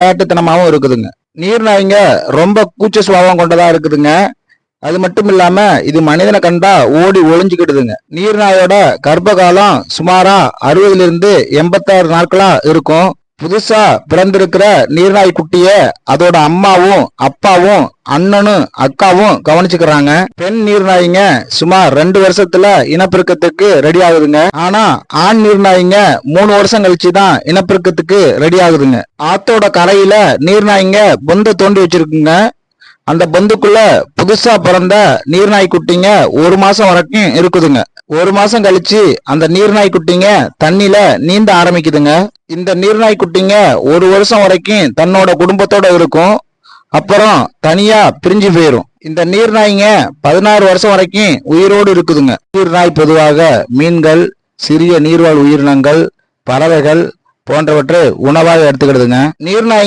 விளையாட்டுத்தனமாவும் இருக்குதுங்க. நீர்நாய்ங்க ரொம்ப கூச்ச சுபாவம் கொண்டதா இருக்குதுங்க. அது மட்டும் இல்லாம இது மனிதனை கண்டா ஓடி ஒளிஞ்சுக்கிடுதுங்க. நீர்நாயோட கர்ப்ப காலம் சுமாரா 60 இருந்து 86 நாட்களா இருக்கும். புதுசா பிறந்திருக்கிற நீர்நாய் குட்டிய அதோட அம்மாவும் அப்பாவும் அண்ணனும் அக்காவும் கவனிச்சுக்கிறாங்க. பெண் நீர்நாய்ங்க சுமார் 2 வருஷத்துல இனப்பெருக்கத்துக்கு ரெடி ஆகுதுங்க. ஆனா ஆண் நீர்நாய்ங்க 3 வருஷம் கழிச்சுதான் இனப்பெருக்கத்துக்கு ரெடி ஆகுதுங்க. ஆத்தோட கரையில நீர்நாய்ங்க பொந்த தோண்டி வச்சிருக்குங்க. அந்த பொந்துக்குள்ள புதுசா பிறந்த நீர்நாய் குட்டிங்க 1 மாசம் வரைக்கும் இருக்குதுங்க. 1 மாசம் கழிச்சு அந்த நீர்நாய் குட்டிங்க தண்ணியில நீந்த ஆரம்பிக்குதுங்க. இந்த நீர்நாய் குட்டிங்க 1 வருஷம் வரைக்கும் தன்னோட குடும்பத்தோட இருக்கும். அப்புறம் தனியா பிரிஞ்சு போயிரும். இந்த நீர்நாய்ங்க 16 வருஷம் வரைக்கும் உயிரோடு இருக்குதுங்க. நீர்நாய் பொதுவாக மீன்கள், சிறிய நீர்வாழ் உயிரினங்கள், பறவைகள் போன்றவற்றை உணவாக எடுத்துக்கிடுதுங்க. நீர்நாய்ங்க